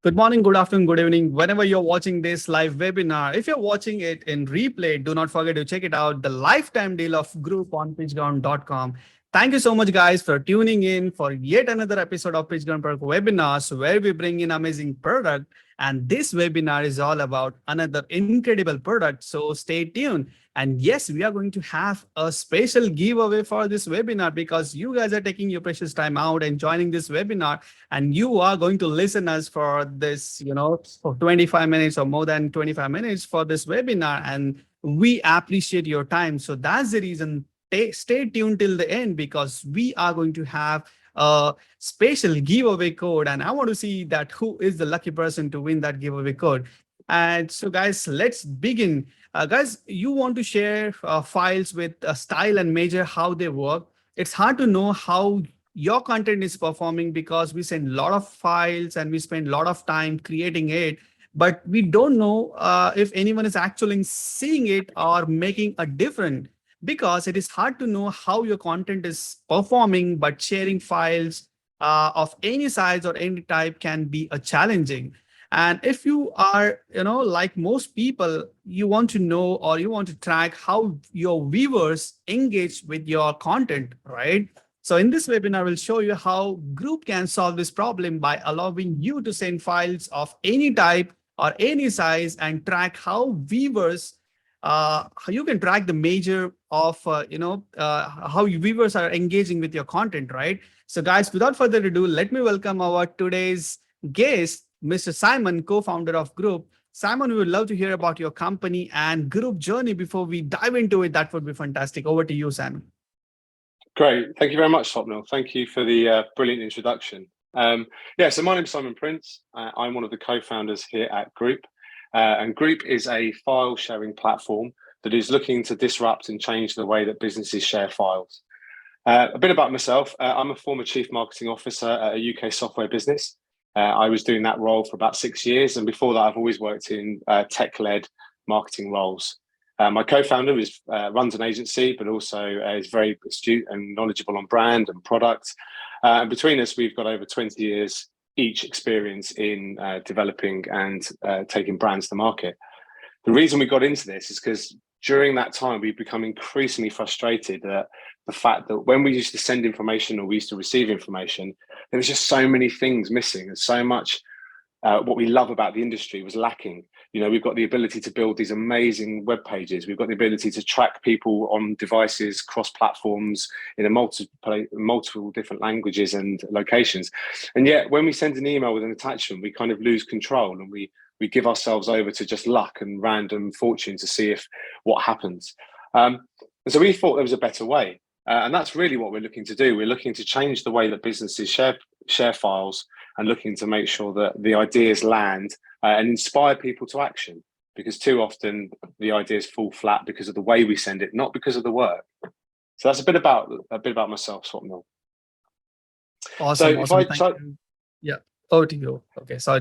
Good morning, good afternoon, good evening. Whenever you're watching this live webinar, if you're watching it in replay, do not forget to check it out. The lifetime deal of Gruup on PitchGround.com. Thank you so much, guys, for tuning in for yet another episode of PitchGround Product Webinars, where we bring in amazing product. And this webinar is all about another incredible product. So stay tuned. And yes, we are going to have a special giveaway for this webinar because you guys are taking your precious time out and joining this webinar, and you are going to listen us for this, for 25 minutes or more than 25 minutes for this webinar. And we appreciate your time. So that's the reason. Stay tuned till the end because we are going to have a special giveaway code. And I want to see that who is the lucky person to win that giveaway code. And so, guys, let's begin. Guys, you want to share files with style and measure how they work. It's hard to know how your content is performing because we send a lot of files and we spend a lot of time creating it, but we don't know if anyone is actually seeing it or making a difference, because it is hard to know how your content is performing, but sharing files of any size or any type can be a challenging. And if you are, like most people, you want to know or you want to track how your viewers engage with your content, right? So in this webinar, we'll show you how Gruup can solve this problem by allowing you to send files of any type or any size and track how viewers, you can track the measure of, how your viewers are engaging with your content, right? So guys, without further ado, let me welcome our today's guest, Mr. Simon, co-founder of Gruup. Simon, we would love to hear about your company and Gruup journey before we dive into it. That would be fantastic. Over to you, Simon. Great. Thank you very much, Swapnil. Thank you for the brilliant introduction. So my name is Simon Prince. I'm one of the co-founders here at Gruup. And Gruup is a file sharing platform that is looking to disrupt and change the way that businesses share files. A bit about myself. I'm a former chief marketing officer at a UK software business. I was doing that role for about 6 years. And before that, I've always worked in tech-led marketing roles. My co-founder runs an agency, but also is very astute and knowledgeable on brand and product. And between us, we've got over 20 years each experience in developing and taking brands to market. The reason we got into this is because during that time, we've become increasingly frustrated at the fact that when we used to send information or we used to receive information, there was just so many things missing and so much what we love about the industry was lacking. We've got the ability to build these amazing web pages. We've got the ability to track people on devices, cross platforms in multiple different languages and locations. And yet when we send an email with an attachment, we kind of lose control and we give ourselves over to just luck and random fortune to see if what happens. And so we thought there was a better way. And that's really what we're looking to do. We're looking to change the way that businesses share files and looking to make sure that the ideas land and inspire people to action, because too often the ideas fall flat because of the way we send it, not because of the work. So that's a bit about myself, Swapnil. Awesome. Yeah, over to you. Okay, sorry.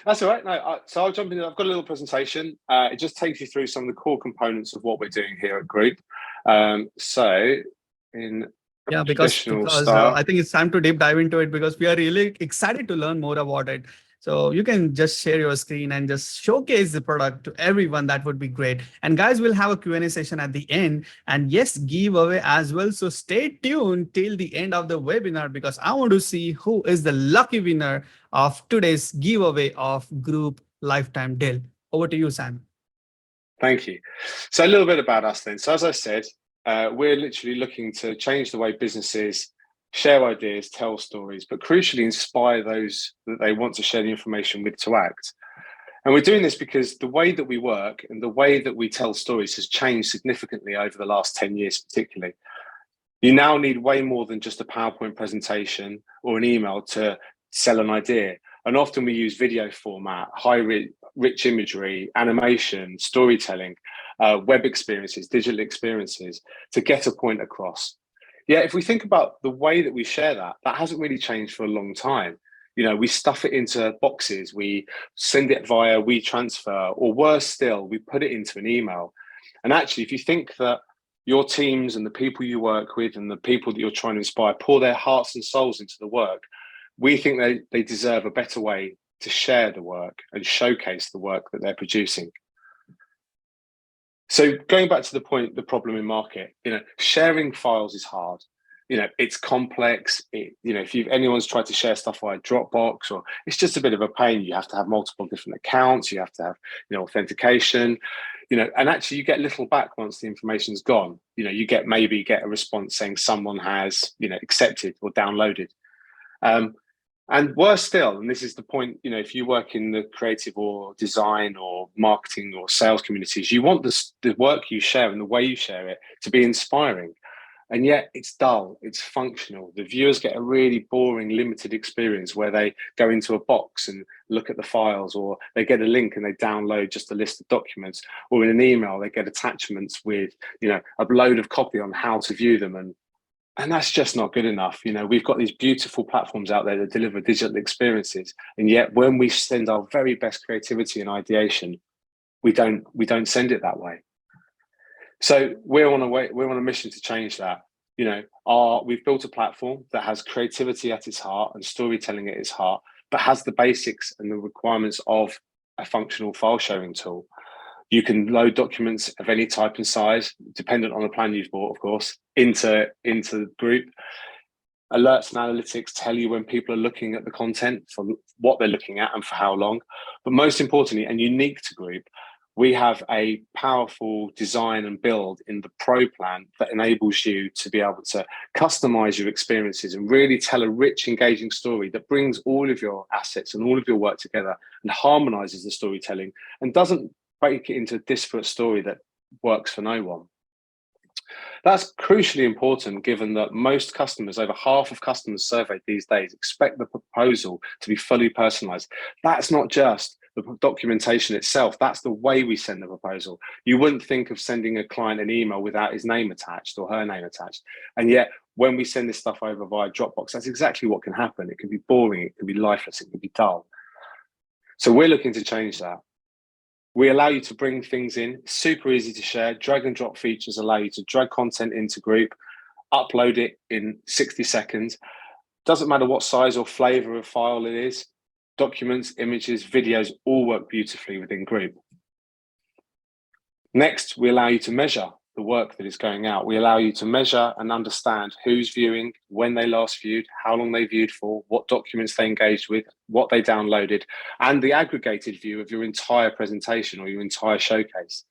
That's all right. No, so I'll jump in. I've got a little presentation. It just takes you through some of the core components of what we're doing here at Gruup. Because I think it's time to deep dive into it because we are really excited to learn more about it. So you can just share your screen and just showcase the product to everyone. That would be great. And guys, we'll have a Q&A session at the end, and yes, giveaway as well. So stay tuned till the end of the webinar because I want to see who is the lucky winner of today's giveaway of Gruup Lifetime Deal. Over to you, Sam. Thank you. So a little bit about us then. So as I said, we're literally looking to change the way businesses share ideas, tell stories, but crucially inspire those that they want to share the information with to act. And we're doing this because the way that we work and the way that we tell stories has changed significantly over the last 10 years, particularly. You now need way more than just a PowerPoint presentation or an email to sell an idea. And often we use video format, rich imagery, animation, storytelling, web experiences, digital experiences to get a point across. Yeah, if we think about the way that we share that hasn't really changed for a long time. We stuff it into boxes, we send it via WeTransfer, or worse still, we put it into an email. And actually, if you think that your teams and the people you work with and the people that you're trying to inspire pour their hearts and souls into the work, we think they deserve a better way to share the work and showcase the work that they're producing. So going back to the point, the problem in market, sharing files is hard. It's complex. If anyone's tried to share stuff via Dropbox, or it's just a bit of a pain. You have to have multiple different accounts. You have to have, authentication, and actually you get little back once the information's gone. You maybe get a response saying someone has, accepted or downloaded. And worse still, and this is the point, if you work in the creative or design or marketing or sales communities, you want the work you share and the way you share it to be inspiring. And yet it's dull, it's functional. The viewers get a really boring, limited experience where they go into a box and look at the files, or they get a link and they download just a list of documents, or in an email, they get attachments with, a load of copy on how to view them. And that's just not good enough. We've got these beautiful platforms out there that deliver digital experiences. And yet when we send our very best creativity and ideation, we don't send it that way. So we're on a mission to change that. We've built a platform that has creativity at its heart and storytelling at its heart, but has the basics and the requirements of a functional file sharing tool. You can load documents of any type and size, dependent on the plan you've bought, of course, into Gruup. Alerts and analytics tell you when people are looking at the content, for what they're looking at and for how long. But most importantly, and unique to Gruup, we have a powerful design and build in the Pro plan that enables you to be able to customize your experiences and really tell a rich, engaging story that brings all of your assets and all of your work together and harmonizes the storytelling and doesn't break it into a disparate story that works for no one. That's crucially important, given that most customers, over half of customers surveyed these days, expect the proposal to be fully personalized. That's not just the documentation itself, that's the way we send the proposal. You wouldn't think of sending a client an email without his name attached or her name attached. And yet when we send this stuff over via Dropbox, that's exactly what can happen. It can be boring, it can be lifeless, it can be dull. So we're looking to change that. We allow you to bring things in, super easy to share. Drag and drop features allow you to drag content into Gruup, upload it in 60 seconds. Doesn't matter what size or flavor of file it is. Documents, images, videos all work beautifully within Gruup. Next, we allow you to measure the work that is going out. We allow you to measure and understand who's viewing, when they last viewed, how long they viewed for, what documents they engaged with, what they downloaded, and the aggregated view of your entire presentation or your entire showcase.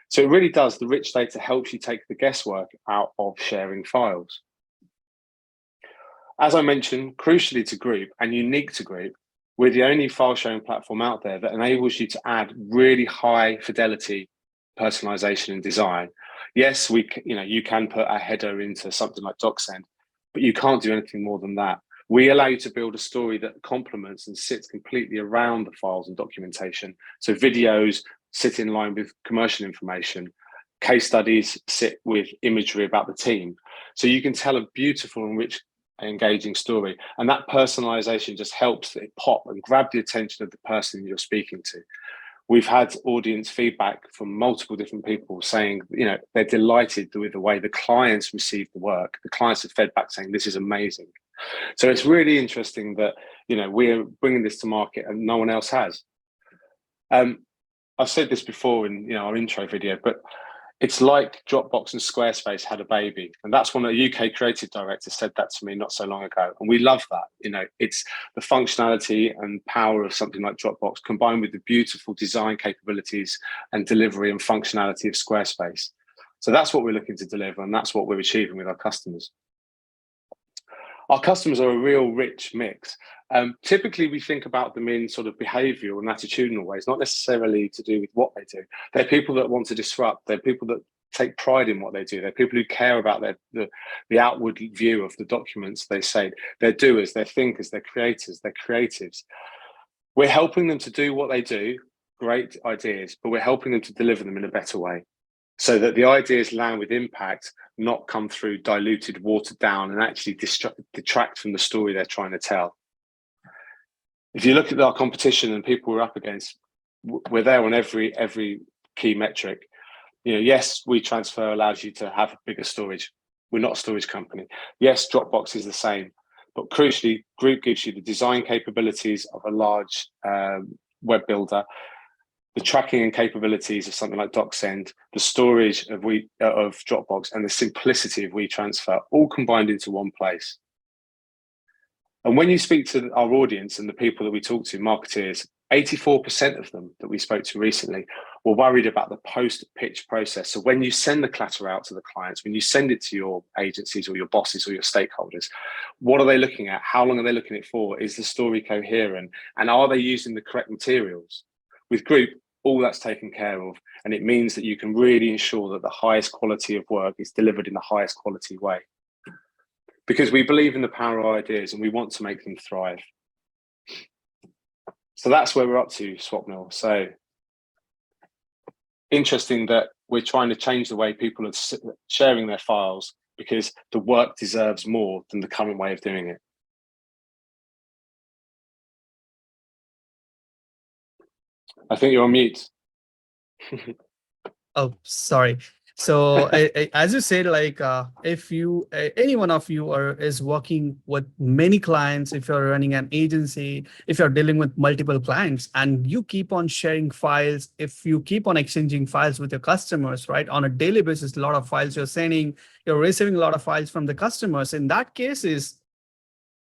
So it really does, the rich data helps you take the guesswork out of sharing files. As I mentioned, crucially to Gruup and unique to Gruup, we're the only file sharing platform out there that enables you to add really high fidelity personalization and design. Yes, you can put a header into something like DocSend, but you can't do anything more than that. We allow you to build a story that complements and sits completely around the files and documentation. So videos sit in line with commercial information. Case studies sit with imagery about the team. So you can tell a beautiful and rich, engaging story. And that personalization just helps it pop and grab the attention of the person you're speaking to. We've had audience feedback from multiple different people saying, they're delighted with the way the clients received the work. The clients have fed back saying, this is amazing. So it's really interesting that, we're bringing this to market and no one else has. I've said this before in our intro video, but it's like Dropbox and Squarespace had a baby. And that's when a UK creative director said that to me not so long ago. And we love that. It's the functionality and power of something like Dropbox combined with the beautiful design capabilities and delivery and functionality of Squarespace. So that's what we're looking to deliver, and that's what we're achieving with our customers. Our customers are a real rich mix. Typically, we think about them in sort of behavioral and attitudinal ways, not necessarily to do with what they do. They're people that want to disrupt. They're people that take pride in what they do. They're people who care about the outward view of the documents they say. They're doers, they're thinkers, they're creators, they're creatives. We're helping them to do what they do, great ideas, but we're helping them to deliver them in a better way, so that the ideas land with impact, not come through diluted, watered down, and actually detract from the story they're trying to tell. If you look at our competition and people we're up against, we're there on every key metric. Yes, WeTransfer allows you to have bigger storage. We're not a storage company. Yes, Dropbox is the same. but crucially, Gruup gives you the design capabilities of a large web builder, the tracking and capabilities of something like DocSend, the storage of Dropbox, and the simplicity of WeTransfer, all combined into one place. And when you speak to our audience and the people that we talk to, marketeers, 84% of them that we spoke to recently were worried about the post-pitch process. So when you send the clatter out to the clients, when you send it to your agencies or your bosses or your stakeholders, what are they looking at? How long are they looking at it for? Is the story coherent? And are they using the correct materials? With Gruup, all that's taken care of. And it means that you can really ensure that the highest quality of work is delivered in the highest quality way. Because we believe in the power of ideas and we want to make them thrive. So that's where we're up to, Swapnil. So interesting that we're trying to change the way people are sharing their files because the work deserves more than the current way of doing it. I think you're on mute. Oh, sorry. So as you said, like if you, any one of you is working with many clients, if you're running an agency, if you're dealing with multiple clients and you keep on sharing files, if you keep on exchanging files with your customers, right, on a daily basis, a lot of files you're sending, you're receiving a lot of files from the customers. In that case is,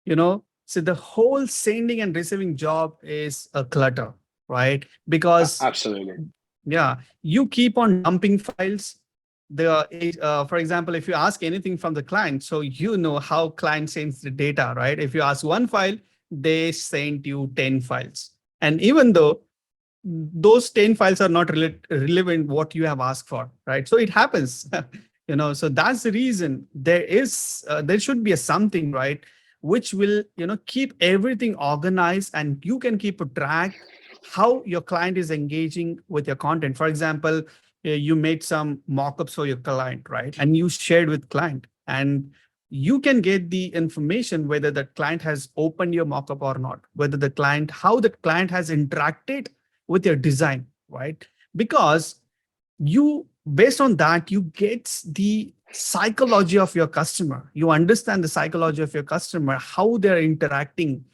so the whole sending and receiving job is a clutter, right? Because absolutely. Yeah, you keep on dumping files. For example, if you ask anything from the client, so you know how client sends the data, right? If you ask one file, they send you 10 files. And even though those 10 files are not relevant what you have asked for, right? So it happens, so that's the reason there should be a something, right? Which will, keep everything organized and you can keep a track how your client is engaging with your content. For example, you made some mockups for your client, right? And you shared with client and you can get the information whether the client has opened your mockup or not, whether how the client has interacted with your design, right? Because based on that, you get the psychology of your customer. You understand the psychology of your customer, how they're interacting,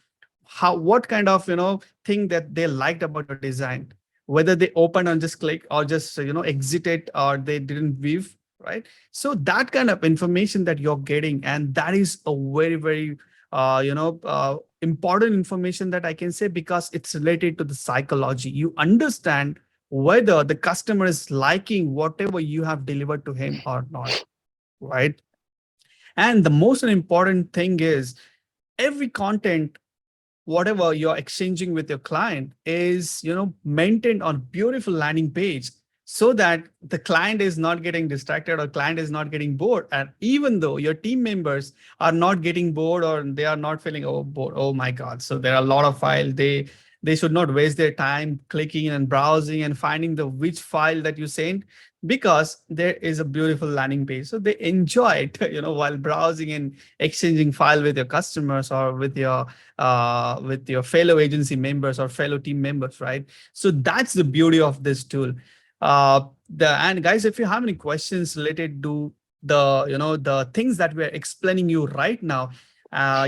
what kind of thing that they liked about your design, whether they open and just click or just exited or they didn't view, right? So that kind of information that you're getting, and that is a very, very important information that I can say, because it's related to the psychology. You understand whether the customer is liking whatever you have delivered to him or not, right? And the most important thing is every content, whatever you're exchanging with your client, is maintained on beautiful landing page, so that the client is not getting distracted or client is not getting bored. And even though your team members are not getting bored or they are not feeling bored, oh my god, so there are a lot of files, they should not waste their time clicking and browsing and finding the which file that you sent, because there is a beautiful landing page. So they enjoy it, while browsing and exchanging file with your customers or with your fellow agency members or fellow team members, right? So that's the beauty of this tool. And guys, if you have any questions related to the things that we're explaining you right now,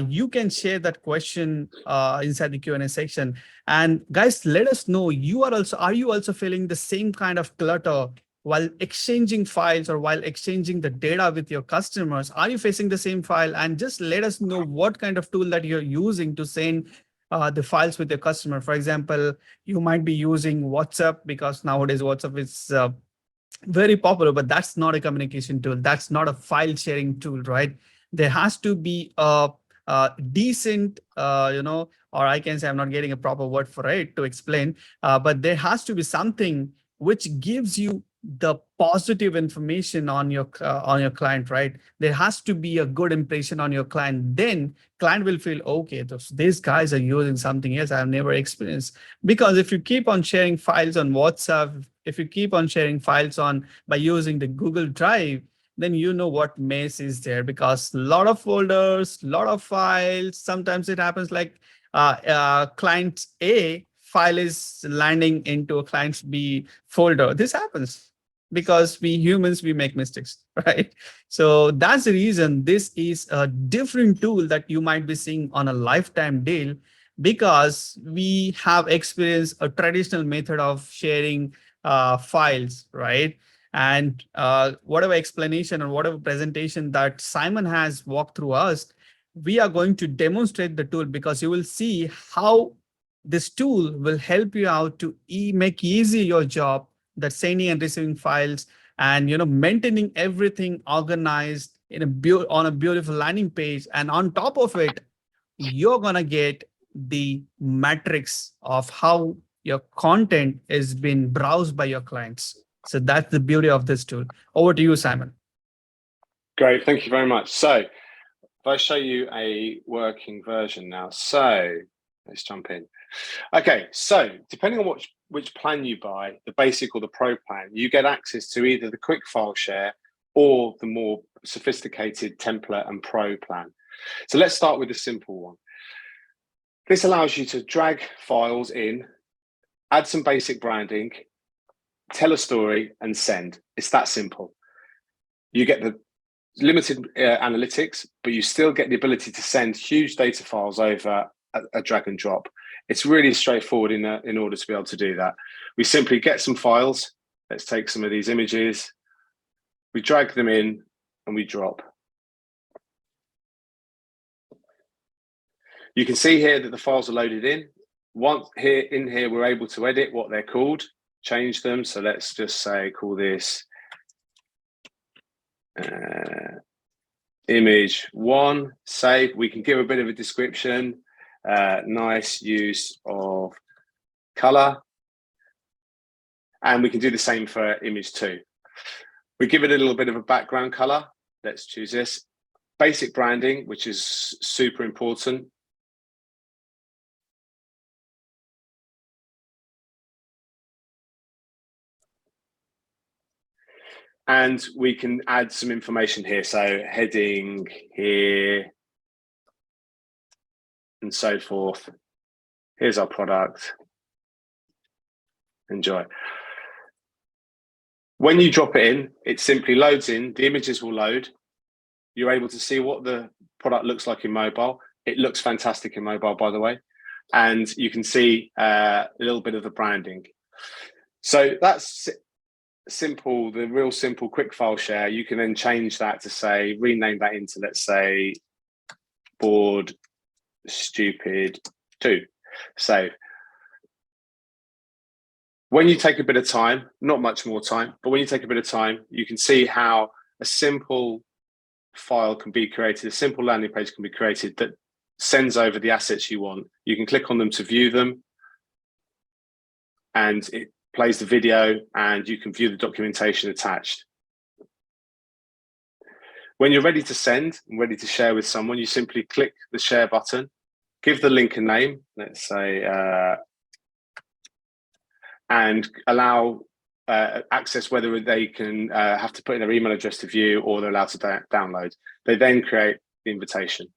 you can share that question inside the Q&A section. And guys, let us know, are you also feeling the same kind of clutter while exchanging files or while exchanging the data with your customers? Are you facing the same file? And just let us know what kind of tool that you're using to send the files with your customer. For example, you might be using WhatsApp, because nowadays WhatsApp is very popular, but that's not a communication tool. That's not a file sharing tool, right? There has to be a decent, or I can say, I'm not getting a proper word for it to explain, but there has to be something which gives you the positive information on your client, right? There has to be a good impression on your client. Then client will feel, okay, these guys are using something else I've never experienced. Because if you keep on sharing files on WhatsApp, if you keep on sharing files by using the Google Drive, then you know what mess is there, because a lot of folders, a lot of files. Sometimes it happens like client A file is landing into a client B folder. This happens. because we humans, we make mistakes, right? So that's the reason this is a different tool that you might be seeing on a lifetime deal, because we have experienced a traditional method of sharing files, right? And whatever explanation or whatever presentation that Simon has walked through us, we are going to demonstrate the tool, because you will see how this tool will help you out to make easy your job, that sending and receiving files, and maintaining everything organized in on a beautiful landing page. And on top of it, you're going to get the metrics of how your content is being browsed by your clients. So that's the beauty of this tool. Over to you, Simon. Great, thank you very much. So if I show you a working version now, so let's jump in. Okay, so depending on which plan you buy, the basic or the pro plan, you get access to either the quick file share or the more sophisticated template and pro plan. So let's start with the simple one. This allows you to drag files in, add some basic branding, tell a story, and send. It's that simple. You get the limited analytics, but you still get the ability to send huge data files over a drag and drop. It's really straightforward in order to be able to do that. We simply get some files. Let's take some of these images. We drag them in and we drop. You can see here that the files are loaded in. Once in here, we're able to edit what they're called, change them. So let's just say, call this image 1, save. We can give a bit of a description, nice use of color. And we can do the same for image 2. We give it a little bit of a background color. Let's choose this. Basic branding, which is super important. And we can add some information here. So heading here and so forth. Here's our product. Enjoy. When you drop it in, it simply loads in. The images will load. You're able to see what the product looks like in mobile. It looks fantastic in mobile, by the way. And you can see a little bit of the branding. So that's simple, the real simple quick file share. You can then change that to say, rename that into, let's say, bored stupid 2. Save. When you take a bit of time, not much more time, but when you take a bit of time, you can see how a simple file can be created, a simple landing page can be created that sends over the assets you want. You can click on them to view them, and it plays the video, and you can view the documentation attached. When you're ready to send and ready to share with someone, you simply click the share button, give the link a name, let's say, and allow access, whether they can have to put in their email address to view or they're allowed to download. They then create the invitation.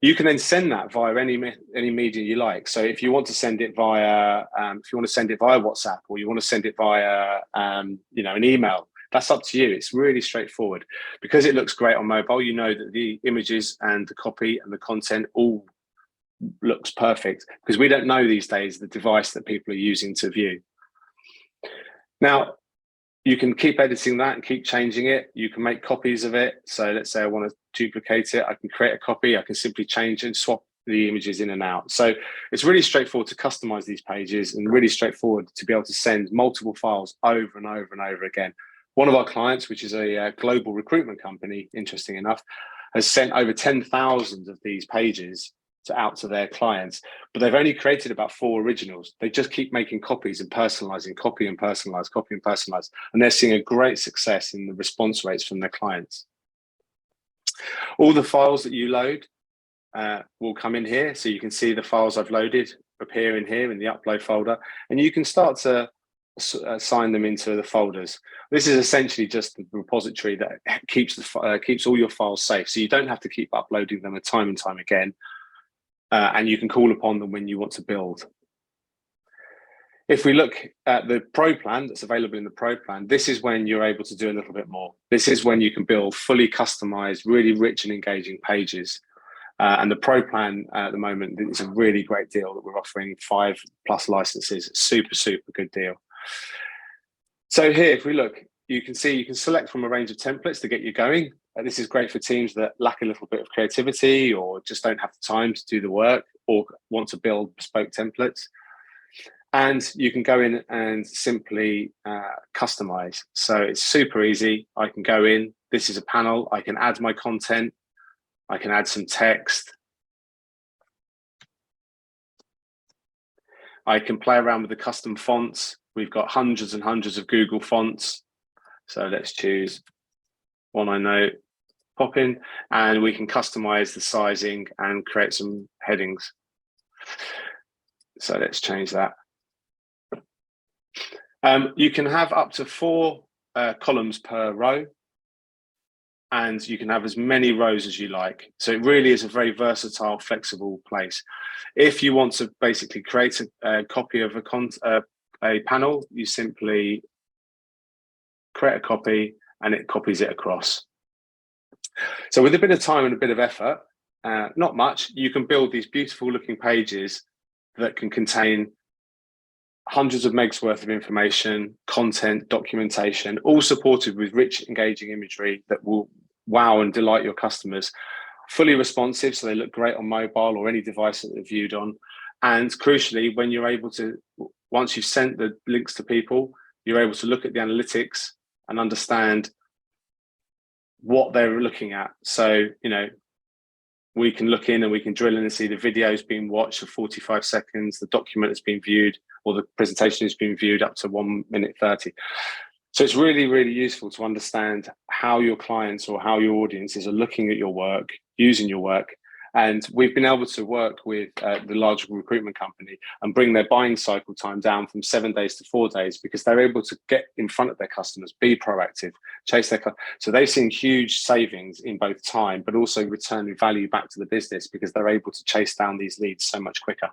You can then send that via any media you like. So if you want to send it via, WhatsApp, or you want to send it via, an email, that's up to you. It's really straightforward. Because it looks great on mobile, you know that the images and the copy and the content all looks perfect, because we don't know these days the device that people are using to view. Now, you can keep editing that and keep changing it. You can make copies of it. So let's say I want to duplicate it. I can create a copy. I can simply change and swap the images in and out. So it's really straightforward to customize these pages, and really straightforward to be able to send multiple files over and over and over again. One of our clients, which is a global recruitment company, interesting enough, has sent over 10,000 of these pages out to their clients, but they've only created about 4 originals. They just keep making copies and personalizing, copy and personalize, copy and personalize, and they're seeing a great success in the response rates from their clients. All the files that you load will come in here, so you can see the files I've loaded appear in here in the upload folder, and you can start to assign them into the folders. This is essentially just the repository that keeps all your files safe, so you don't have to keep uploading them time and time again. And you can call upon them when you want to build. If we look at the Pro plan that's available in the Pro plan, this is when you're able to do a little bit more. This is when you can build fully customized, really rich and engaging pages. And the Pro plan at the moment is a really great deal that we're offering 5+ licenses. Super, super good deal. So here, if we look, you can see you can select from a range of templates to get you going. This is great for teams that lack a little bit of creativity or just don't have the time to do the work or want to build bespoke templates. And you can go in and simply customize. So it's super easy. I can go in, this is a panel, I can add my content, I can add some text. I can play around with the custom fonts. We've got hundreds and hundreds of Google fonts. So let's choose one I know, pop in, and we can customize the sizing and create some headings. So let's change that. You can have up to 4 columns per row, and you can have as many rows as you like. So it really is a very versatile, flexible place. If you want to basically create a copy of a panel, you simply create a copy and it copies it across. So with a bit of time and a bit of effort, not much, you can build these beautiful looking pages that can contain hundreds of megs worth of information, content, documentation, all supported with rich, engaging imagery that will wow and delight your customers. Fully responsive, so they look great on mobile or any device that they're viewed on. And crucially, when you're able to, once you've sent the links to people, you're able to look at the analytics and understand what they're looking at. So, you know, we can look in and we can drill in and see the videos being watched for 45 seconds, the document has been viewed, or the presentation has been viewed up to 1 minute 30. So it's really, really useful to understand how your clients or how your audiences are looking at your work, using your work. And we've been able to work with the large recruitment company and bring their buying cycle time down from 7 days to 4 days, because they're able to get in front of their customers, be proactive, chase their customers. So they've seen huge savings in both time, but also returning value back to the business because they're able to chase down these leads so much quicker.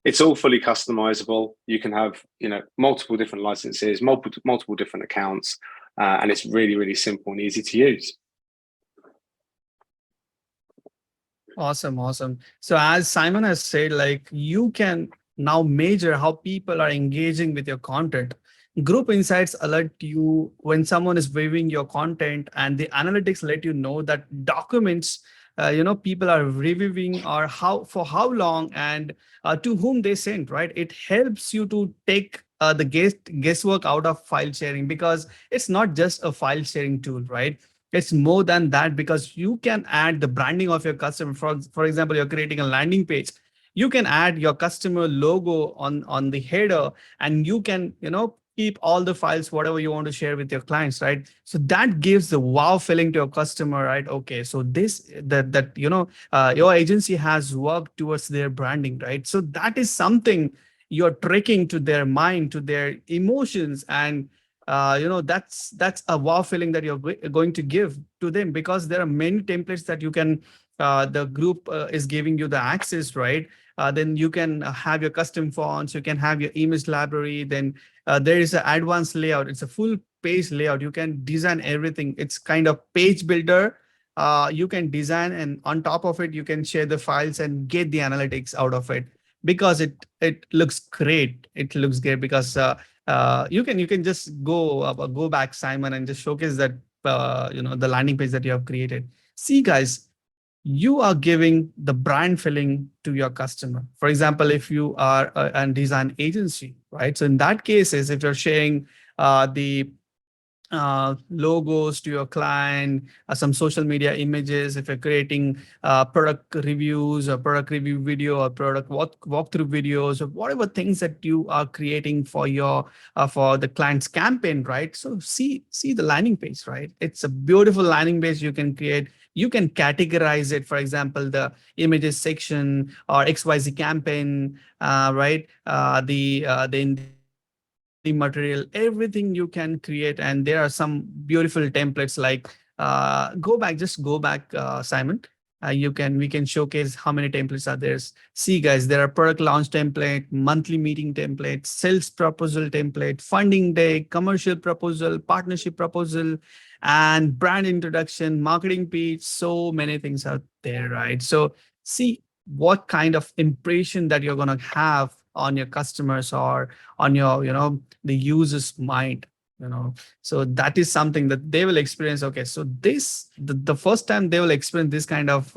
It's all fully customizable. You can have, you know, multiple different licenses, multiple different accounts, and it's really, really simple and easy to use. Awesome, awesome. So as Simon has said, like you can now measure how people are engaging with your content. Group insights alert you when someone is viewing your content, and the analytics let you know that documents, people are reviewing or for how long and to whom they sent, right? It helps you to take the guesswork out of file sharing, because it's not just a file sharing tool, right? It's more than that, because you can add the branding of your customer. For example, you're creating a landing page. You can add your customer logo on the header, and you can, keep all the files, whatever you want to share with your clients, right? So that gives the wow feeling to your customer, right? Okay, so your agency has worked towards their branding, right? So that is something you're tricking to their mind, to their emotions, and that's a wow feeling that you're going to give to them, because there are many templates that you can the group is giving you the access, right? Then you can have your custom fonts, you can have your image library, then there is an advanced layout. It's a full page layout. You can design everything. It's kind of page builder. You can design, and on top of it you can share the files and get the analytics out of it, because it looks great. It looks great because you can just go back, Simon, and just showcase that the landing page that you have created. See, guys, you are giving the brand feeling to your customer. For example, if you are a design agency, right? So in that case, is if you're sharing the logos to your client, some social media images, if you're creating product reviews or product review video or product walkthrough videos, or whatever things that you are creating for your for the client's campaign, right? So see the landing page, right? It's a beautiful landing page you can create. You can categorize it, for example, the images section or XYZ campaign, right? The material, everything you can create. And there are some beautiful templates like, just go back, Simon. We can showcase how many templates are there. See, guys, there are product launch template, monthly meeting template, sales proposal template, funding day, commercial proposal, partnership proposal, and brand introduction, marketing pitch. So many things out there, right? So see what kind of impression that you're gonna have on your customers or on your, the user's mind. So that is something that they will experience. Okay, so the first time they will experience this kind of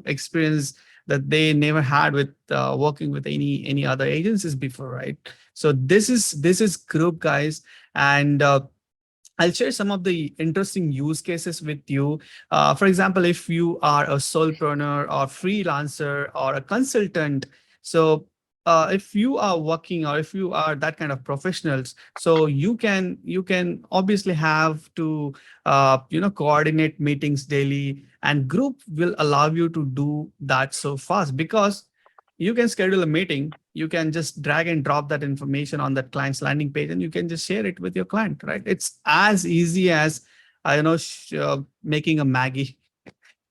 experience that they never had with working with any other agencies before, right? So this is Gruup, guys. And I'll share some of the interesting use cases with you. For example, if you are a solopreneur or freelancer or a consultant, so if you are working or if you are that kind of professionals, so you can obviously have to coordinate meetings daily, and Gruup will allow you to do that so fast because you can schedule a meeting. You can just drag and drop that information on that client's landing page, and you can just share it with your client, right? It's as easy as making a Maggie,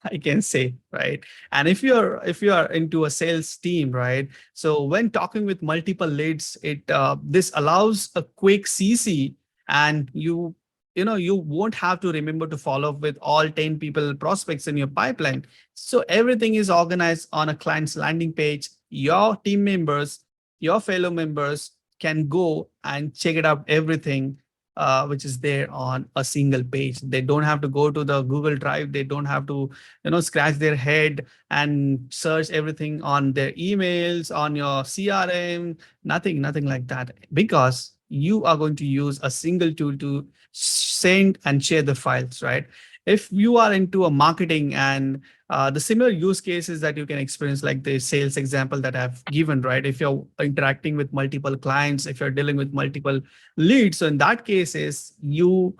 I can say, right? And if you are into a sales team, right? So when talking with multiple leads, it this allows a quick CC, and you won't have to remember to follow up with all 10 people prospects in your pipeline. So everything is organized on a client's landing page. Your team members, your fellow members can go and check it out everything which is there on a single page. They don't have to go to the Google Drive. They don't have to scratch their head and search everything on their emails, on your CRM. Nothing like that, because you are going to use a single tool to send and share the files, right? If you are into a marketing and the similar use cases that you can experience, like the sales example that I've given, right? If you're interacting with multiple clients, if you're dealing with multiple leads, so in that cases, you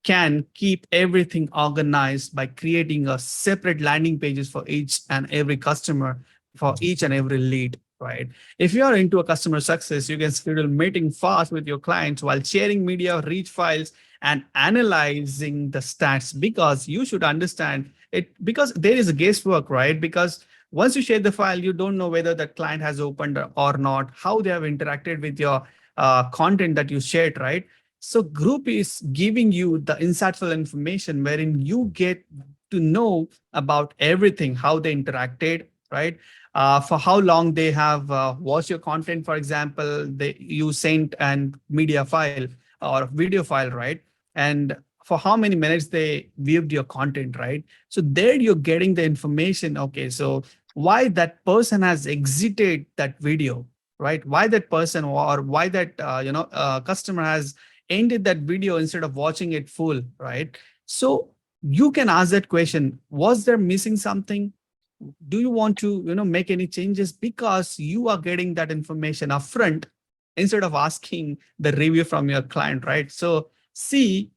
can keep everything organized by creating a separate landing pages for each and every customer, for each and every lead, right? If you are into a customer success, you can schedule meeting fast with your clients while sharing media reach files and analyzing the stats, because you should understand it, because there is a guesswork, right? Because once you share the file, you don't know whether the client has opened or not, how they have interacted with your content that you shared, right? So Gruup is giving you the insightful information wherein you get to know about everything, how they interacted, right? For how long they have watched your content. For example, you sent an media file or video file, right? And for how many minutes they viewed your content, right? So there you're getting the information. Okay, so why that person has exited that video, right? Why that person or why that customer has ended that video instead of watching it full, right? So you can ask that question: was there missing something? Do you want to make any changes? Because you are getting that information upfront instead of asking the review from your client, right? So see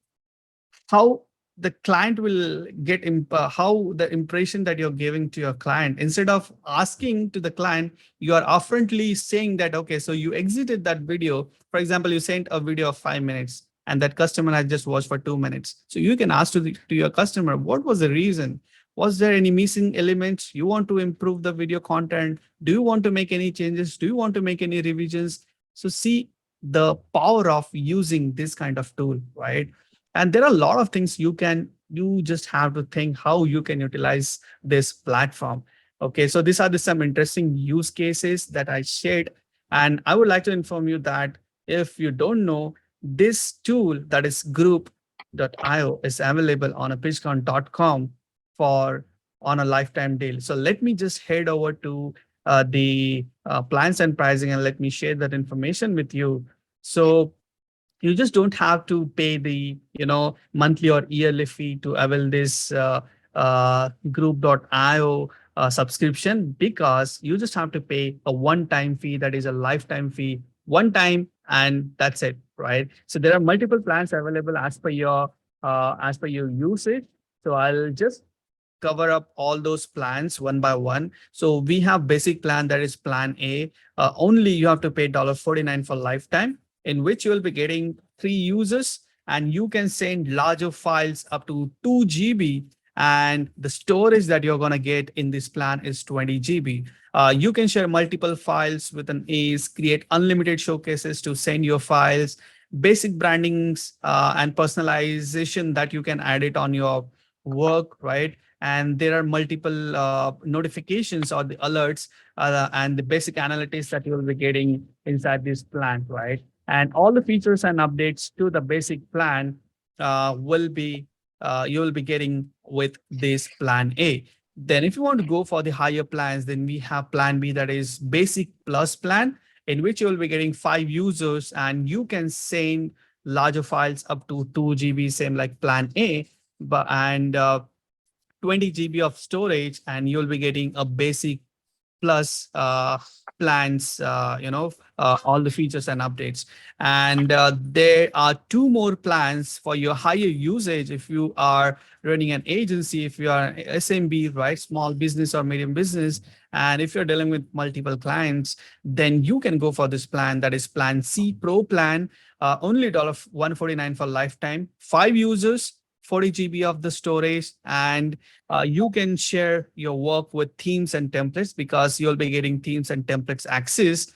how the client will get how the impression that you're giving to your client. Instead of asking to the client, you are upfrontly saying that, okay, so you exited that video. For example, you sent a video of 5 minutes and that customer has just watched for 2 minutes. So you can ask to your customer, what was the reason? Was there any missing elements? You want to improve the video content? Do you want to make any changes? Do you want to make any revisions? So see the power of using this kind of tool, right? And there are a lot of things you just have to think how you can utilize this platform. Okay, so these are some interesting use cases that I shared. And I would like to inform you that if you don't know, this tool, that is Gruup.io, is available on a PitchGround.com for on a lifetime deal. So let me just head over to the plans and pricing, and let me share that information with you. So you just don't have to pay the monthly or yearly fee to avail this Gruup.io subscription, because you just have to pay a one-time fee, that is a lifetime fee, one time, and that's it, right? So there are multiple plans available as per your usage. So I'll just cover up all those plans one by one. So we have basic plan, that is plan A. Only you have to pay $49 for lifetime, in which you will be getting 3 users, and you can send larger files up to 2 GB, And the storage that you're going to get in this plan is 20 GB. You can share multiple files with an ACE, create unlimited showcases to send your files, basic brandings and personalization that you can add it on your work, right? And there are multiple notifications or the alerts and the basic analytics that you will be getting inside this plan, right? And all the features and updates to the basic plan will be you will be getting with this plan A. Then if you want to go for the higher plans, then we have plan B, that is basic plus plan, in which you will be getting 5 users and you can send larger files up to 2 GB, same like plan A, but and 20 GB of storage, and you'll be getting a basic plus plans, all the features and updates. And there are 2 more plans for your higher usage. If you are running an agency, if you are SMB, right, small business or medium business, and if you're dealing with multiple clients, then you can go for this plan. That is plan C Pro plan, only $149 for lifetime, 5 users, 40 GB of the storage, and you can share your work with themes and templates, because you'll be getting themes and templates access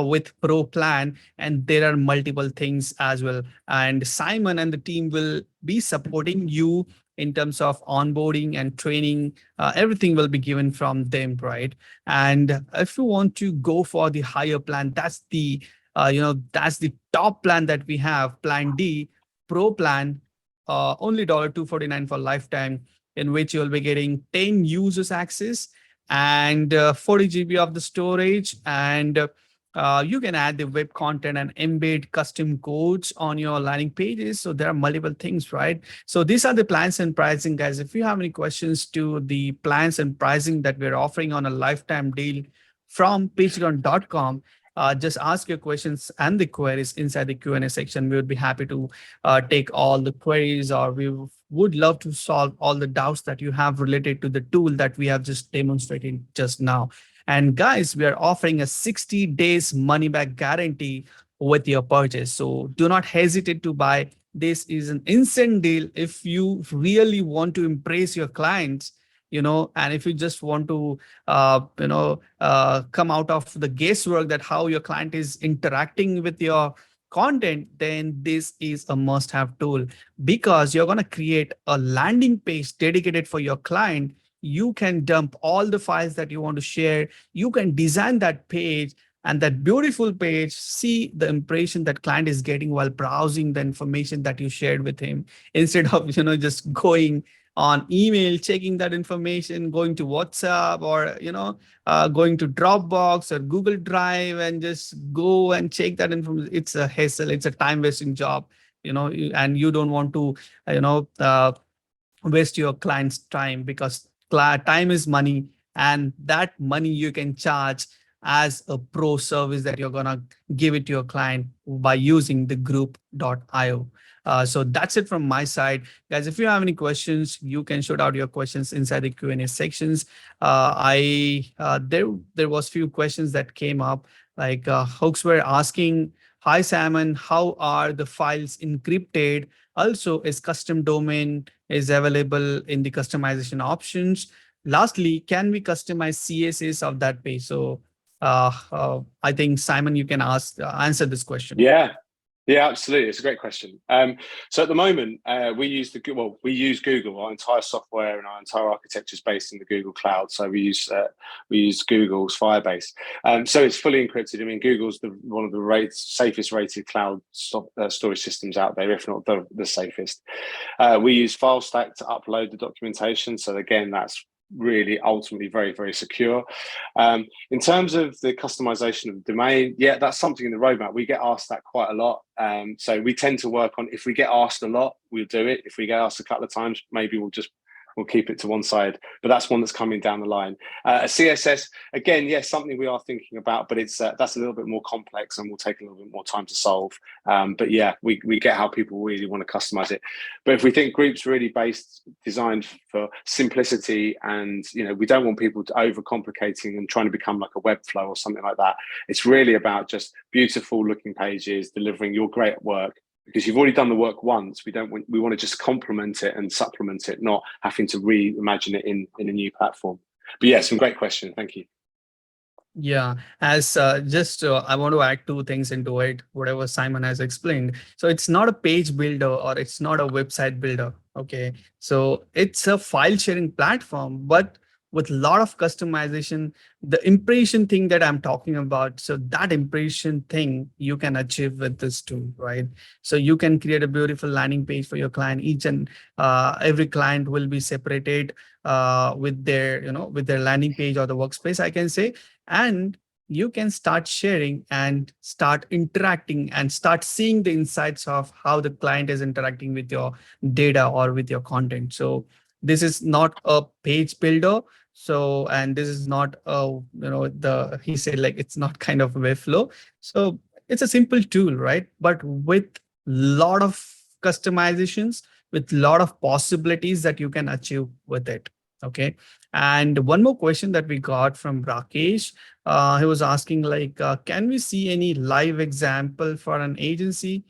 with Pro plan, and there are multiple things as well. And Simon and the team will be supporting you in terms of onboarding and training. Everything will be given from them, right? And if you want to go for the higher plan, that's the top plan that we have, Plan D, Pro plan, only $249 for lifetime, in which you'll be getting 10 users access and 40 GB of the storage. And you can add the web content and embed custom codes on your landing pages. So there are multiple things, right? So these are the plans and pricing, guys. If you have any questions to the plans and pricing that we're offering on a lifetime deal from PitchGround.com, just ask your questions and the queries inside the Q&A section. We would be happy to take all the queries, or we would love to solve all the doubts that you have related to the tool that we have just demonstrated just now. And guys, we are offering a 60 days money back guarantee with your purchase. So do not hesitate to buy. This is an instant deal if you really want to impress your clients, and if you just want to come out of the guesswork that how your client is interacting with your content, then this is a must-have tool, because you're going to create a landing page dedicated for your client. You can dump all the files that you want to share. You can design that page, and that beautiful page, see the impression that client is getting while browsing the information that you shared with him, instead of just going on email, checking that information, going to WhatsApp, or going to Dropbox or Google Drive and just go and check that information. It's a hassle. It's a time wasting job, and you don't want to waste your client's time, because time is money, and that money you can charge as a pro service that you're going to give it to your client by using the Gruup.io. So that's it from my side, guys. If you have any questions, you can shoot out your questions inside the Q&A sections. There was few questions that came up, like folks were asking, "Hi Simon, how are the files encrypted? Also, is custom domain is available in the customization options? Lastly, can we customize CSS of that page?" So I think Simon, you can answer this question. Yeah, absolutely. It's a great question. So at the moment, we use Google. Our entire software and our entire architecture is based in the Google Cloud. So we use Google's Firebase. So it's fully encrypted. I mean, Google's one of the safest rated cloud storage systems out there, if not the safest. We use FileStack to upload the documentation. So again, that's really ultimately very, very secure. In terms of the customization of the domain, yeah, that's something in the roadmap. We get asked that quite a lot. So we tend to work on, if we get asked a lot, we'll do it. If we get asked a couple of times, maybe we'll keep it to one side, but that's one that's coming down the line. CSS, again, yes, something we are thinking about, but it's that's a little bit more complex and will take a little bit more time to solve. But yeah, we get how people really want to customize it. But if we think Gruup's really designed for simplicity, and we don't want people to overcomplicating and trying to become like a Webflow or something like that. It's really about just beautiful looking pages, delivering your great work, because you've already done the work once. We want to just complement it and supplement it, not having to reimagine it in a new platform. But yeah, some great questions. Thank you. Yeah, as I want to add two things into it, whatever Simon has explained. So it's not a page builder or it's not a website builder. Okay. So it's a file sharing platform, but with a lot of customization, the impression thing that I'm talking about. So that impression thing you can achieve with this tool, right? So you can create a beautiful landing page for your client. Each and every client will be separated with their, with their landing page or the workspace, I can say, and you can start sharing and start interacting and start seeing the insights of how the client is interacting with your data or with your content. So this is not a page builder. So, and this is not he said like it's not kind of Webflow. So it's a simple tool, right? But with lot of customizations, with lot of possibilities that you can achieve with it. Okay. And one more question that we got from Rakesh. He was asking like, can we see any live example for an agency?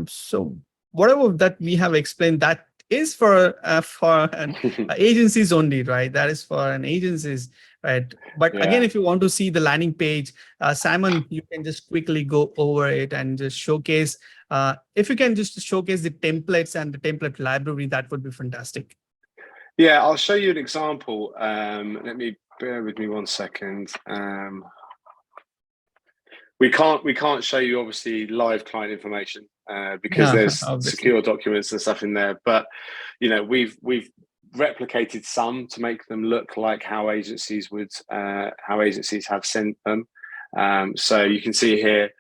So whatever that we have explained, that is for an agencies only, right? That is for an agencies, right? But again, Yeah. if you want to see the landing page, Simon, you can just quickly go over it and just showcase. If you can just showcase the templates and the template library, that would be fantastic. Yeah, I'll show you an example. Let me bear with me 1 second. We can't show you obviously live client information because there's Obviously. secure documents and stuff in there. But we've replicated some to make them look like how agencies have sent them. So you can see here,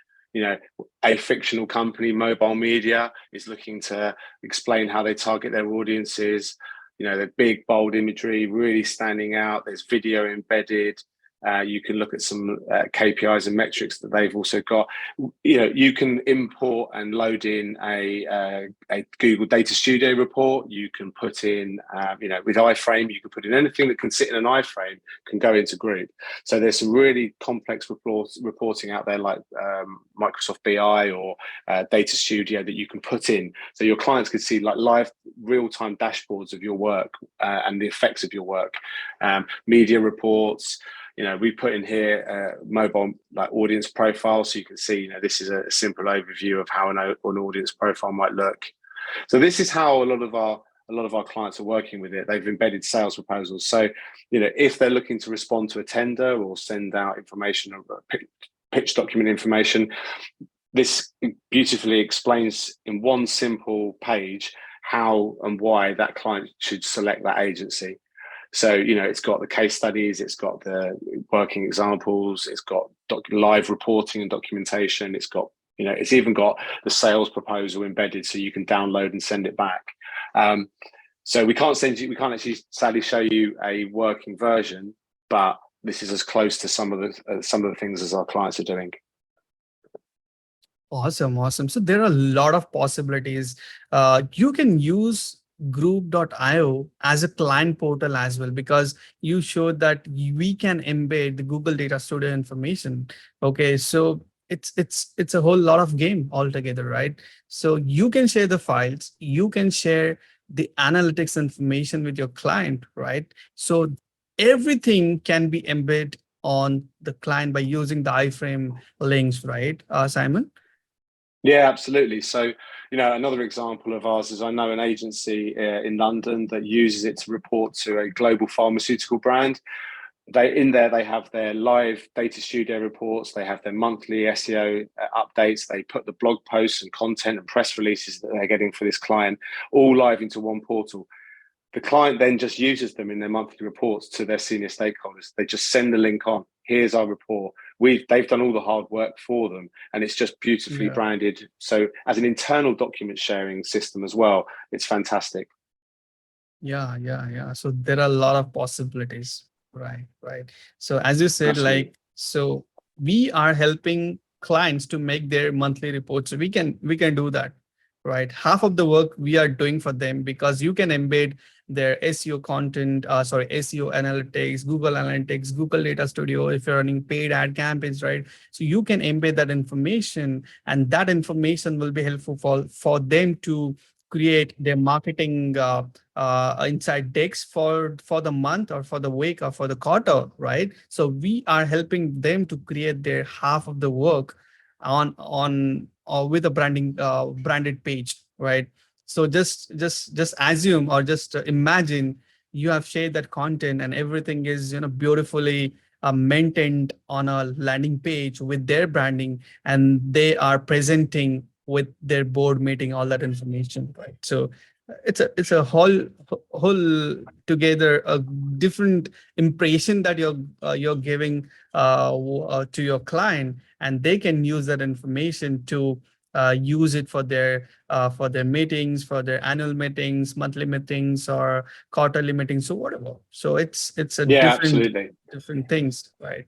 a fictional company, Mobile Media, is looking to explain how they target their audiences. The big, bold imagery really standing out. There's video embedded. You can look at some KPIs and metrics that they've also got. You can import and load in a Google Data Studio report. You can put in, with iframe, you can put in anything that can sit in an iframe can go into Gruup. So there's some really complex reporting out there like Microsoft BI or Data Studio that you can put in. So your clients can see like live real-time dashboards of your work and the effects of your work, media reports. We put in here mobile like audience profile, so you can see, this is a simple overview of how an audience profile might look. So this is how a lot of our clients are working with it. They've embedded sales proposals. So, if they're looking to respond to a tender or send out information or pitch document information, this beautifully explains in one simple page how and why that client should select that agency. So, it's got the case studies, it's got the working examples, it's got live reporting and documentation, it's got, it's even got the sales proposal embedded so you can download and send it back. So we can't actually sadly show you a working version, but this is as close to some of the things as our clients are doing. Awesome. So there are a lot of possibilities. You can use Gruup.io as a client portal as well, because you showed that we can embed the Google Data Studio information. Okay, so it's a whole lot of game altogether, right? So you can share the files, you can share the analytics information with your client, right? So everything can be embedded on the client by using the iframe links, right, Simon? Yeah, absolutely. So, another example of ours is I know an agency in London that uses it to report to a global pharmaceutical brand. They have their live Data Studio reports. They have their monthly SEO updates. They put the blog posts and content and press releases that they're getting for this client all live into one portal. The client then just uses them in their monthly reports to their senior stakeholders. They just send the link on. Here's our report. They've done all the hard work for them, and it's just beautifully branded. So as an internal document sharing system as well, it's fantastic. Yeah. So there are a lot of possibilities. Right. So as you said, Absolutely. so we are helping clients to make their monthly reports. So we can do that. right? Half of the work we are doing for them, because you can embed their SEO content, SEO analytics, Google Analytics, Google Data Studio, if you're running paid ad campaigns, right? So you can embed that information, and that information will be helpful for them to create their marketing inside decks for the month or for the week or for the quarter, right? So we are helping them to create their half of the work on or with a branded page, right? So just assume, or just imagine you have shared that content and everything is beautifully maintained on a landing page with their branding, and they are presenting with their board meeting all that information, right? So it's a whole together a different impression that you're giving to your client, and they can use that information to use it for their meetings, for their annual meetings, monthly meetings, or quarterly meetings, so whatever. So it's a Yeah, different absolutely. different things, right?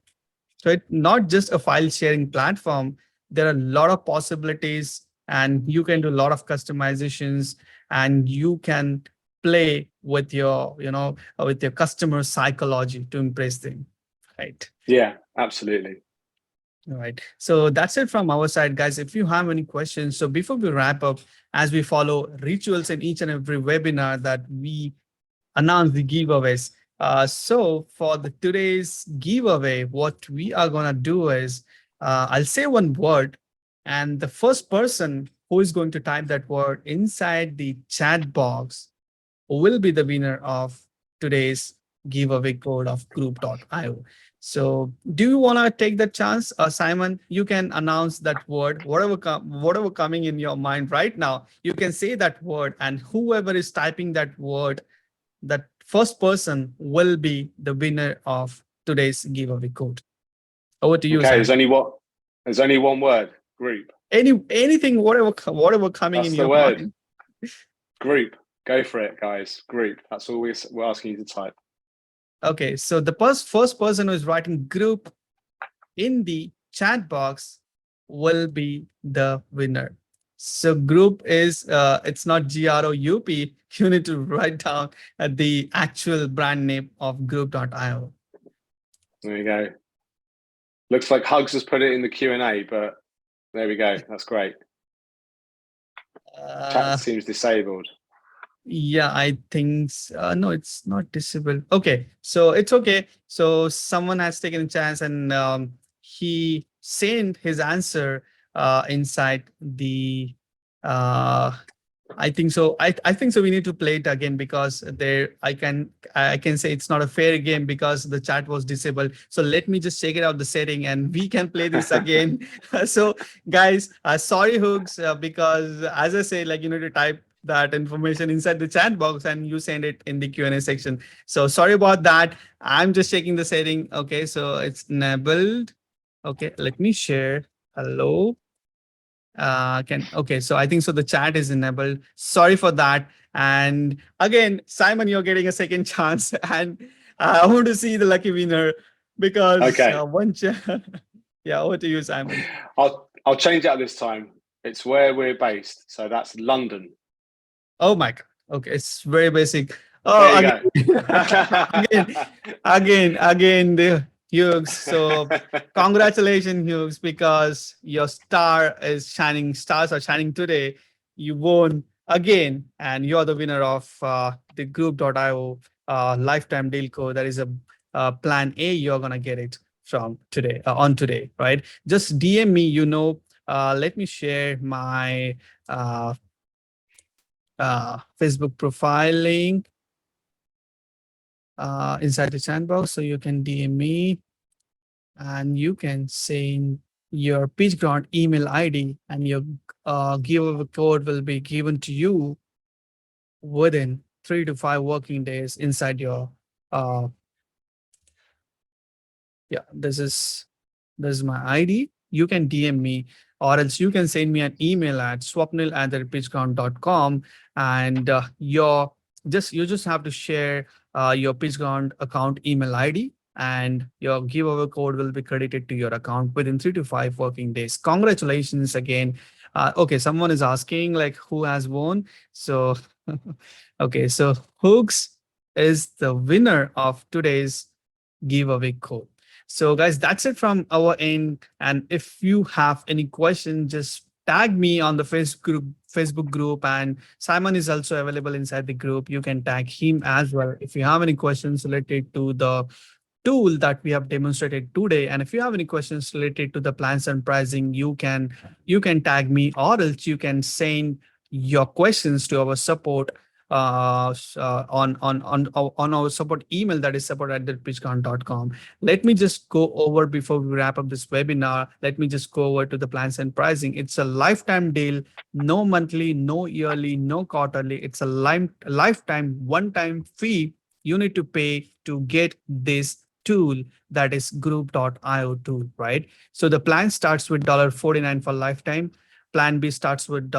So it's not just a file sharing platform. There are a lot of possibilities, and you can do a lot of customizations, and you can play with with your customer psychology to impress them, right? Yeah, absolutely. All right. So that's it from our side, guys. If you have any questions, so before we wrap up, as we follow rituals in each and every webinar that we announce the giveaways. So for the today's giveaway, what we are gonna do is I'll say one word, and the first person who is going to type that word inside the chat box will be the winner of today's giveaway code of Gruup.io. So do you want to take that chance? Simon, you can announce that word, whatever coming in your mind right now. You can say that word, and whoever is typing that word, that first person will be the winner of today's giveaway code. Over to you, Okay, Simon. there's only one word, group. Anything, whatever coming in That's the your word. mind. Group. Go for it, guys. Group. That's all we're asking you to type. Okay, so the first person who is writing group in the chat box will be the winner. So group is it's not GROUP. You need to write down the actual brand name of Gruup.io. There you go. Looks like Hugs has put it in the Q&A, but there we go. That's great. Chat seems disabled. Yeah, I think no, it's not disabled. Okay, so it's okay. So someone has taken a chance, and he sent his answer inside the I think so. I think so. We need to play it again, because there I can say it's not a fair game because the chat was disabled. So let me just check it out the setting, and we can play this again. So guys, sorry Hooks, because as I say, like you need to type that information inside the chat box and you send it in the Q&A section. So sorry about that. I'm just checking the setting. Okay, so it's enabled. Okay, let me share. Hello. Okay, so I think so the chat is enabled. Sorry for that. And again, Simon, you're getting a second chance, and I want to see the lucky winner, because Okay. Yeah, over to you, Simon. I'll change that this time. It's where we're based, so that's London. Oh my God. Okay, it's very basic. There Oh, you go. again, the Hughes. So congratulations, Hughes, because your star is shining. Stars are shining today. You won again, and you're the winner of the Gruup.io lifetime deal code. That is a plan A. You're gonna get it from today on today, right? Just DM me. Let me share my Facebook profile link inside the sandbox, so you can DM me, and you can send your PitchGround email ID, and your giveaway code will be given to you within 3 to 5 working days inside your yeah, this is my ID. You can DM me, or else you can send me an email at swapnil@pitchground.com, and you just have to share your PitchGround account email ID, and your giveaway code will be credited to your account within 3 to 5 working days. Congratulations again. Okay, someone is asking like who has won. So, okay, so Hooks is the winner of today's giveaway code. So guys, that's it from our end. And if you have any question, just tag me on the Facebook group, and Simon is also available inside the group. You can tag him as well if you have any questions related to the tool that we have demonstrated today. And if you have any questions related to the plans and pricing, you can tag me, or else you can send your questions to our support on our support email, that is support@pitchground.com. Let me just go over before we wrap up this webinar. Let me just go over to the plans and pricing. It's a lifetime deal, no monthly, no yearly, no quarterly. It's a lifetime one-time fee you need to pay to get this tool, that is Gruup.io tool, right? So the plan starts with $49 for lifetime. Plan B starts with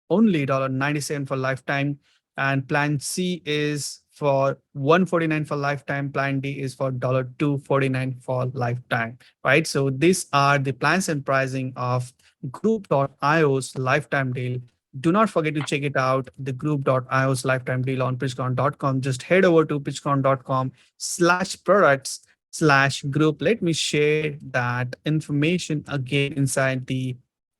only $97 for lifetime. And plan C is for $149 for lifetime. Plan D is for $249 for lifetime, right? So these are the plans and pricing of Gruup.io's lifetime deal. Do not forget to check it out, the Gruup.io's lifetime deal on pitchground.com. Just head over to pitchground.com/products/group. Let me share that information again inside the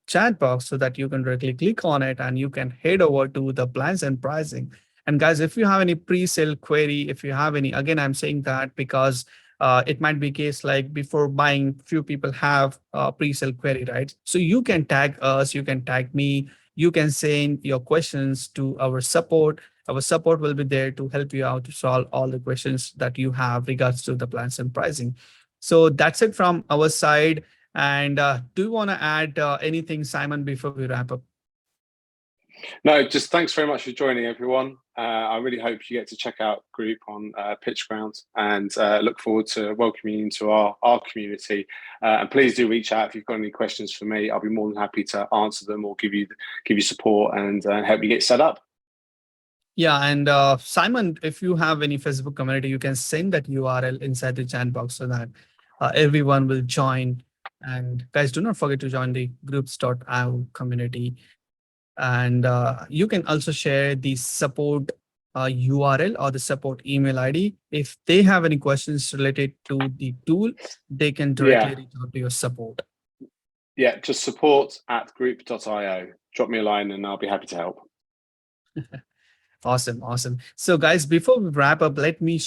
chat box so that you can directly click on it and you can head over to the plans and pricing. And guys, if you have any pre-sale query, if you have any, again, I'm saying that because it might be case like before buying, few people have a pre-sale query, right? So you can tag us, you can tag me, you can send your questions to our support. Our support will be there to help you out to solve all the questions that you have regards to the plans and pricing. So that's it from our side. And do you want to add anything, Simon, before we wrap up? No, just thanks very much for joining, everyone. I really hope you get to check out Gruup on PitchGround, and look forward to welcoming you into our community. And please do reach out if you've got any questions for me. I'll be more than happy to answer them or give you support and help you get set up. Yeah, and Simon, if you have any Facebook community, you can send that URL inside the chat box so that everyone will join. And guys, do not forget to join the groups.io community. And you can also share the support URL or the support email ID. If they have any questions related to the tool, they can directly reach out to your support. Yeah, just support@gruup.io. Drop me a line and I'll be happy to help. Awesome. So guys, before we wrap up, let me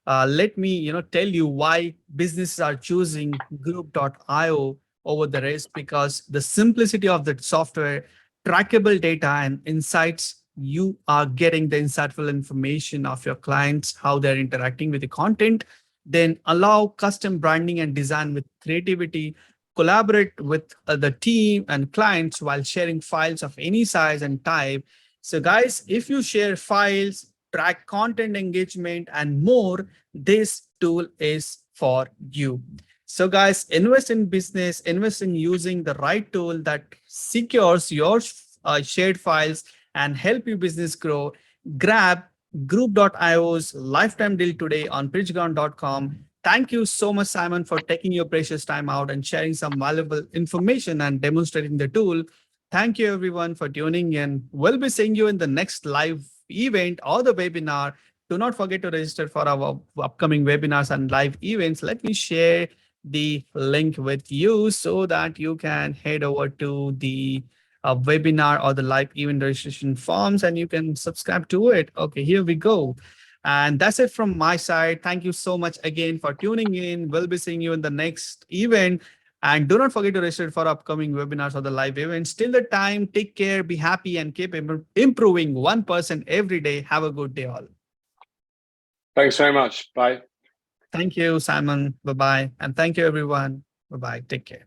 tell you why businesses are choosing Gruup.io over the rest, because the simplicity of the software, trackable data and insights, you are getting the insightful information of your clients, how they're interacting with the content, then allow custom branding and design with creativity, collaborate with the team and clients while sharing files of any size and type. So guys, if you share files, track content engagement and more, this tool is for you. So guys, invest in business, invest in using the right tool that secures your shared files and help your business grow. Grab Gruup.io's lifetime deal today on pitchground.com. Thank you so much, Simon, for taking your precious time out and sharing some valuable information and demonstrating the tool. Thank you, everyone, for tuning in. We'll be seeing you in the next live event or the webinar. Do not forget to register for our upcoming webinars and live events. Let me share the link with you so that you can head over to the webinar or the live event registration forms and you can subscribe to it. Okay, here we go. And that's it from my side. Thank you so much again for tuning in. We'll be seeing you in the next event. And do not forget to register for upcoming webinars or the live events. Till the time, take care, be happy, and keep improving 1% every day. Have a good day, all. Thanks very much. Bye. Thank you, Simon. Bye-bye. And thank you, everyone. Bye-bye. Take care.